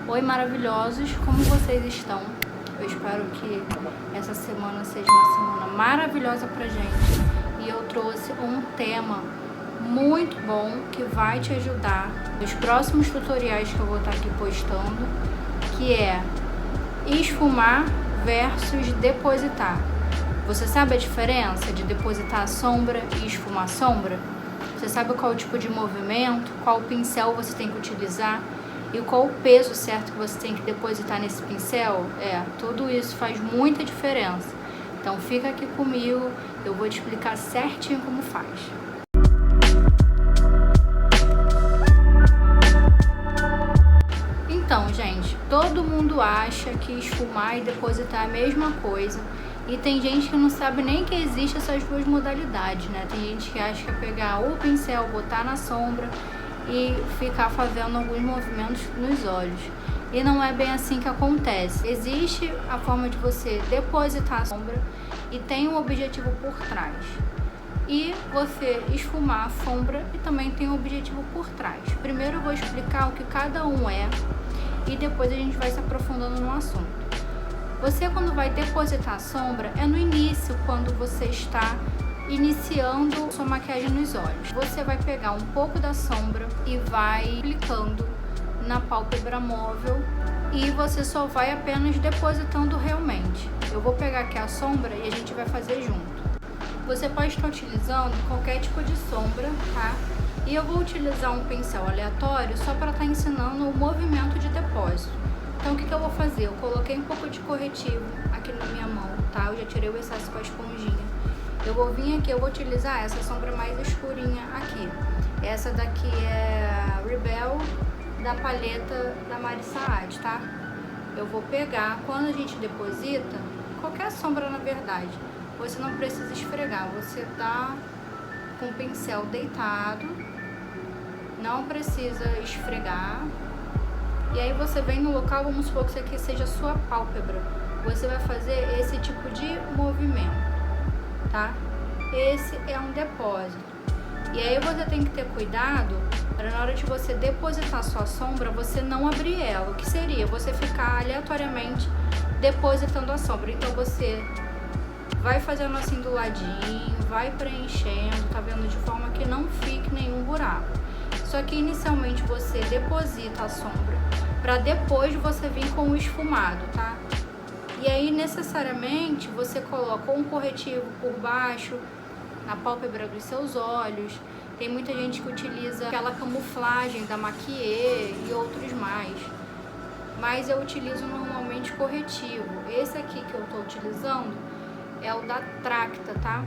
Oi, maravilhosos, como vocês estão? Eu espero que essa semana seja uma semana maravilhosa pra gente. E eu trouxe um tema muito bom que vai te ajudar nos próximos tutoriais que eu vou estar aqui postando, que é esfumar versus depositar. Você sabe a diferença de depositar a sombra e esfumar a sombra? Você sabe qual o tipo de movimento, qual pincel você tem que utilizar e qual o peso certo que você tem que depositar nesse pincel? Tudo isso faz muita diferença. Então fica aqui comigo, eu vou te explicar certinho como faz. Então, gente, todo mundo acha que esfumar e depositar é a mesma coisa. E tem gente que não sabe nem que existe essas duas modalidades, né? Tem gente que acha que é pegar o pincel, botar na sombra e ficar fazendo alguns movimentos nos olhos. E não é bem assim que acontece. Existe a forma de você depositar a sombra e tem um objetivo por trás. E você esfumar a sombra e também tem um objetivo por trás. Primeiro eu vou explicar o que cada um é e depois a gente vai se aprofundando no assunto. Você, quando vai depositar a sombra, é no início, quando você está iniciando sua maquiagem nos olhos. Você vai pegar um pouco da sombra e vai aplicando na pálpebra móvel e você só vai apenas depositando realmente. Eu vou pegar aqui a sombra e a gente vai fazer junto. Você pode estar utilizando qualquer tipo de sombra, tá? E eu vou utilizar um pincel aleatório só para estar ensinando o movimento de depósito. Então o que eu vou fazer? Eu coloquei um pouco de corretivo aqui na minha mão, tá? Eu já tirei o excesso com a esponjinha. Eu vou vir aqui, eu vou utilizar essa sombra mais escurinha aqui. Essa daqui é a Rebel da paleta da Marissa Saad, tá? Eu vou pegar, quando a gente deposita, qualquer sombra na verdade, você não precisa esfregar, você tá com o pincel deitado, não precisa esfregar. E aí você vem no local, vamos supor que isso aqui seja a sua pálpebra. Você vai fazer esse tipo de movimento, tá? Esse é um depósito. E aí você tem que ter cuidado para na hora de você depositar a sua sombra, você não abrir ela. O que seria? Você ficar aleatoriamente depositando a sombra. Então você vai fazendo assim do ladinho, vai preenchendo, tá vendo? De forma que não fique nenhum buraco. Só que inicialmente você deposita a sombra para depois você vir com o esfumado, tá? E aí necessariamente você coloca um corretivo por baixo, na pálpebra dos seus olhos. Tem muita gente que utiliza aquela camuflagem da Maquier e outros mais. Mas eu utilizo normalmente corretivo. Esse aqui que eu tô utilizando é o da Tracta, tá?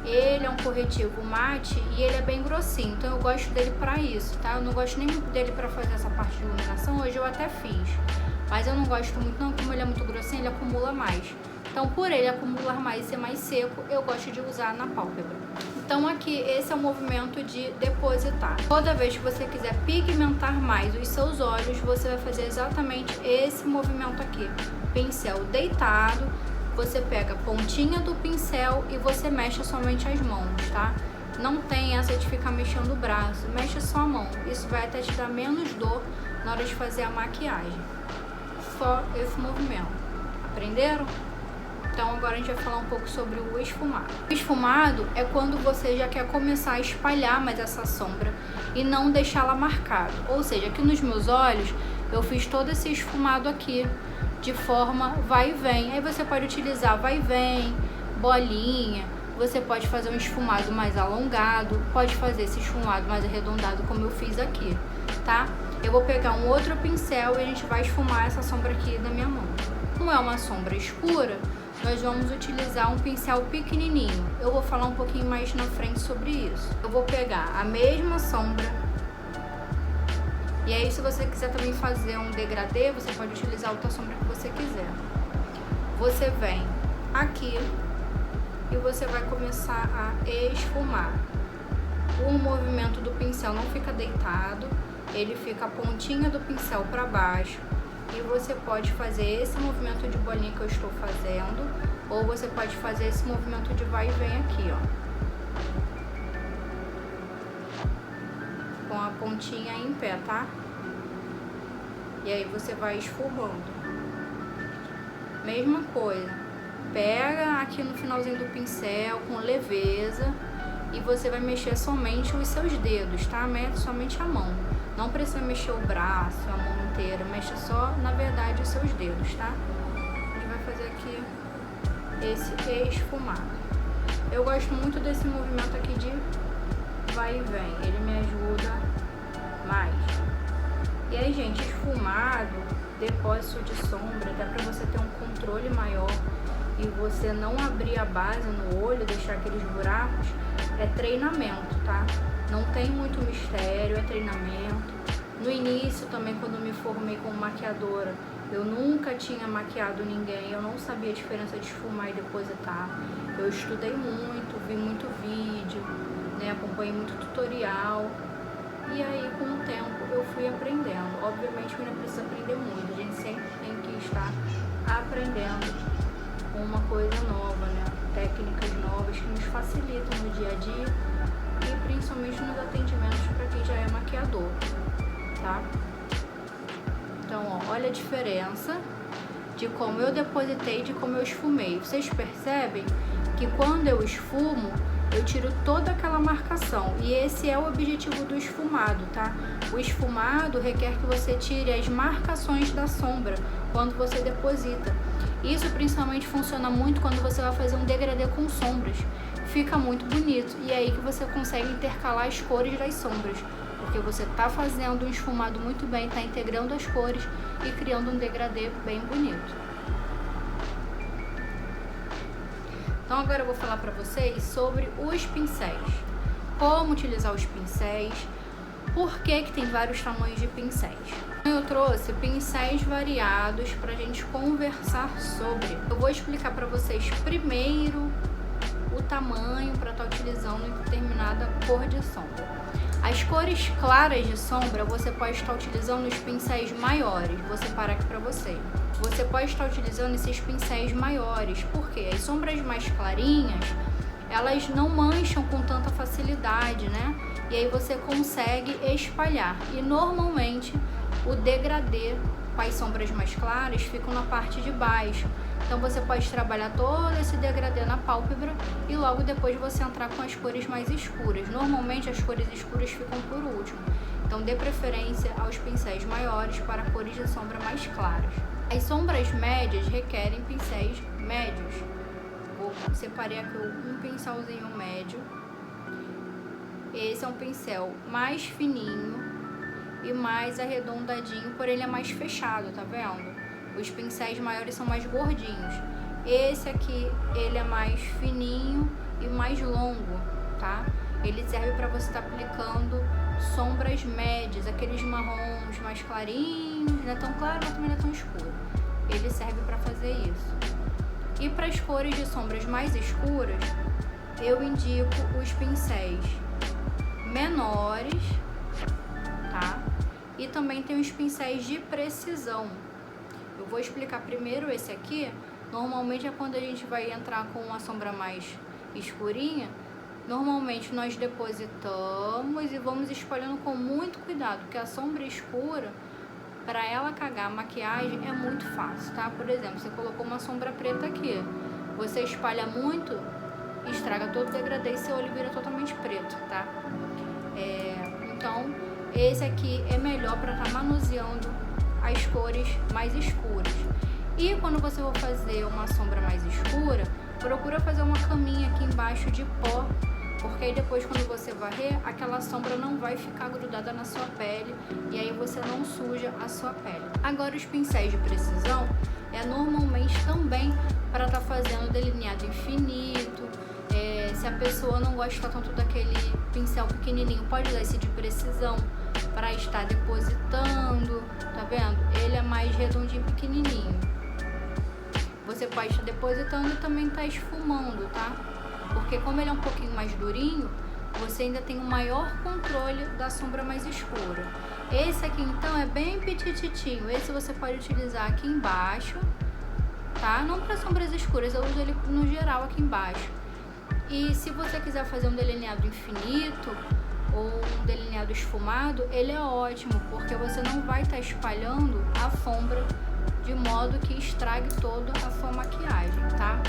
Ele é um corretivo mate e ele é bem grossinho, então eu gosto dele pra isso, tá? Eu não gosto nem muito dele pra fazer essa parte de iluminação, hoje eu até fiz. Mas eu não gosto muito não, como ele é muito grossinho, ele acumula mais. Então por ele acumular mais e ser mais seco, eu gosto de usar na pálpebra. Então aqui, esse é o movimento de depositar. Toda vez que você quiser pigmentar mais os seus olhos, você vai fazer exatamente esse movimento aqui. Pincel deitado. Você pega a pontinha do pincel e você mexe somente as mãos, tá? Não tem essa de ficar mexendo o braço, mexe só a mão. Isso vai até te dar menos dor na hora de fazer a maquiagem. Só esse movimento. Aprenderam? Então agora a gente vai falar um pouco sobre o esfumado. O esfumado é quando você já quer começar a espalhar mais essa sombra e não deixá-la marcada. Ou seja, aqui nos meus olhos eu fiz todo esse esfumado aqui de forma vai e vem. Aí você pode utilizar vai e vem, bolinha, você pode fazer um esfumado mais alongado, pode fazer esse esfumado mais arredondado como eu fiz aqui, tá? Eu vou pegar um outro pincel e a gente vai esfumar essa sombra aqui da minha mão. Como é uma sombra escura, nós vamos utilizar um pincel pequenininho. Eu vou falar um pouquinho mais na frente sobre isso. Eu vou pegar a mesma sombra. E aí, se você quiser também fazer um degradê, você pode utilizar outra sombra que você quiser. Você vem aqui e você vai começar a esfumar. O movimento do pincel não fica deitado, ele fica a pontinha do pincel para baixo. E você pode fazer esse movimento de bolinha que eu estou fazendo, ou você pode fazer esse movimento de vai e vem aqui, ó. Com a pontinha em pé, tá? E aí você vai esfumando. Mesma coisa. Pega aqui no finalzinho do pincel com leveza e você vai mexer somente os seus dedos, tá? Mete somente a mão. Não precisa mexer o braço, a mão inteira. Mexe só, na verdade, os seus dedos, tá? A gente vai fazer aqui esse esfumado. Eu gosto muito desse movimento aqui de vai e vem. Ele me ajuda mais. E aí, gente, esfumado, depósito de sombra, dá pra você ter um controle maior e você não abrir a base no olho, deixar aqueles buracos, é treinamento, tá? Não tem muito mistério, é treinamento. No início também, quando me formei como maquiadora, eu nunca tinha maquiado ninguém, eu não sabia a diferença de esfumar e depositar. Eu estudei muito, vi muito vídeo, né? Acompanhei muito tutorial. E aí, com o tempo, eu fui aprendendo. Obviamente, eu ainda preciso aprender muito. A gente sempre tem que estar aprendendo uma coisa nova, né? Técnicas novas que nos facilitam no dia a dia e principalmente nos atendimentos para quem já é maquiador, tá? Então, ó, olha a diferença de como eu depositei e de como eu esfumei. Vocês percebem que quando eu esfumo, eu tiro toda aquela marcação e esse é o objetivo do esfumado, tá? O esfumado requer que você tire as marcações da sombra quando você deposita. Isso principalmente funciona muito quando você vai fazer um degradê com sombras. Fica muito bonito e é aí que você consegue intercalar as cores das sombras, porque você tá fazendo um esfumado muito bem, tá integrando as cores e criando um degradê bem bonito. Então agora eu vou falar para vocês sobre os pincéis, como utilizar os pincéis, por que tem vários tamanhos de pincéis. Eu trouxe pincéis variados para a gente conversar sobre. Eu vou explicar para vocês primeiro o tamanho para estar utilizando em determinada cor de sombra. As cores claras de sombra você pode estar utilizando os pincéis maiores. Vou separar aqui para você. Você pode estar utilizando esses pincéis maiores, porque as sombras mais clarinhas, elas não mancham com tanta facilidade, né? E aí você consegue espalhar. E normalmente o degradê com as sombras mais claras ficam na parte de baixo. Então você pode trabalhar todo esse degradê na pálpebra e logo depois você entrar com as cores mais escuras. Normalmente as cores escuras ficam por último. Então dê preferência aos pincéis maiores para cores de sombra mais claras. As sombras médias requerem pincéis médios. Vou separar aqui um pincelzinho médio. Esse é um pincel mais fininho e mais arredondadinho, porém ele é mais fechado, tá vendo? Os pincéis maiores são mais gordinhos. Esse aqui, ele é mais fininho e mais longo, tá? Ele serve para você estar aplicando sombras médias, aqueles marrons mais clarinhos, não é tão claro, mas também não é tão escuro. Ele serve para fazer isso. E para as cores de sombras mais escuras, eu indico os pincéis menores, tá? E também tem os pincéis de precisão. Eu vou explicar primeiro esse aqui. Normalmente é quando a gente vai entrar com uma sombra mais escurinha. Normalmente nós depositamos e vamos espalhando com muito cuidado, porque a sombra escura, para ela cagar a maquiagem, é muito fácil, tá? Por exemplo, você colocou uma sombra preta aqui, você espalha muito, estraga todo o degradê e seu olho vira totalmente preto, tá? Então, esse aqui é melhor para estar manuseando as cores mais escuras. E quando você for fazer uma sombra mais escura, procura fazer uma caminha aqui embaixo de pó, porque aí depois quando você varrer, aquela sombra não vai ficar grudada na sua pele e aí você não suja a sua pele. Agora os pincéis de precisão é normalmente também para estar fazendo delineado infinito. Se a pessoa não gosta tanto daquele pincel pequenininho, pode usar esse de precisão para estar depositando, tá vendo? Ele é mais redondinho, pequenininho. Você pode estar depositando e também estar esfumando, tá? Porque como ele é um pouquinho mais durinho, você ainda tem um maior controle da sombra mais escura. Esse aqui então é bem petititinho. Esse você pode utilizar aqui embaixo, tá? Não para sombras escuras, eu uso ele no geral aqui embaixo. E se você quiser fazer um delineado infinito ou um delineado esfumado, ele é ótimo, porque você não vai estar espalhando a sombra de modo que estrague toda a sua maquiagem, tá?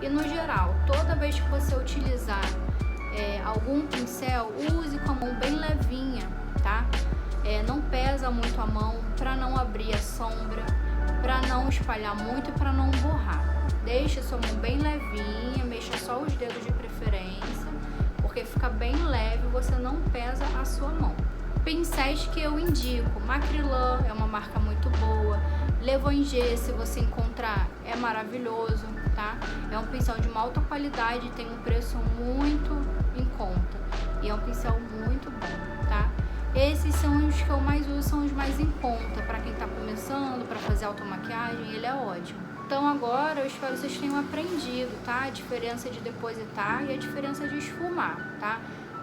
E no geral, toda vez que você utilizar algum pincel, use com a mão bem levinha, tá? Não pesa muito a mão, para não abrir a sombra, para não espalhar muito e para não borrar. Deixe a sua mão bem levinha, mexa só os dedos de preferência, porque fica bem leve, você não pesa a sua mão. Pincéis que eu indico, Micrylan é uma marca muito boa, Le Vonger, se você encontrar, é maravilhoso, tá? É um pincel de uma alta qualidade, tem um preço muito em conta e é um pincel muito bom, tá? Esses são os que eu mais uso, são os mais em conta, para quem tá começando, para fazer automaquiagem, ele é ótimo. Então agora eu espero que vocês tenham aprendido, tá? A diferença de depositar e a diferença de esfumar, tá?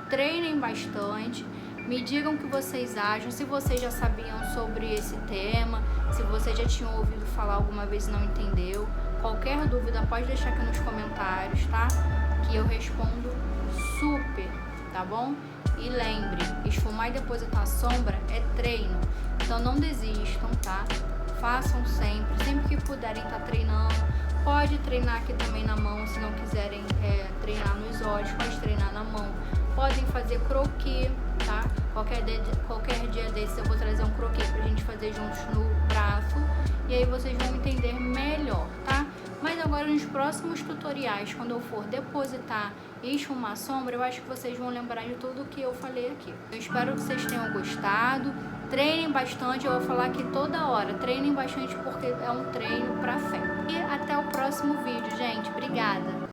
Treinem bastante, me digam o que vocês acham, se vocês já sabiam sobre esse tema, se vocês já tinham ouvido falar alguma vez e não entendeu. Qualquer dúvida pode deixar aqui nos comentários, tá? Que eu respondo super, tá bom? E lembre, esfumar e depositar a sombra é treino, então não desistam, tá? Façam sempre que puderem estar treinando. Pode treinar aqui também na mão, se não quiserem treinar nos olhos, pode treinar na mão. Podem fazer croquis, tá? Qualquer dia desses eu vou trazer um croquis pra gente fazer juntos no braço. E aí vocês vão entender melhor, tá? Mas agora nos próximos tutoriais, quando eu for depositar e esfumar a sombra, eu acho que vocês vão lembrar de tudo o que eu falei aqui. Eu espero que vocês tenham gostado. Treinem bastante, eu vou falar aqui toda hora. Treinem bastante porque é um treino pra sempre. E até o próximo vídeo, gente. Obrigada!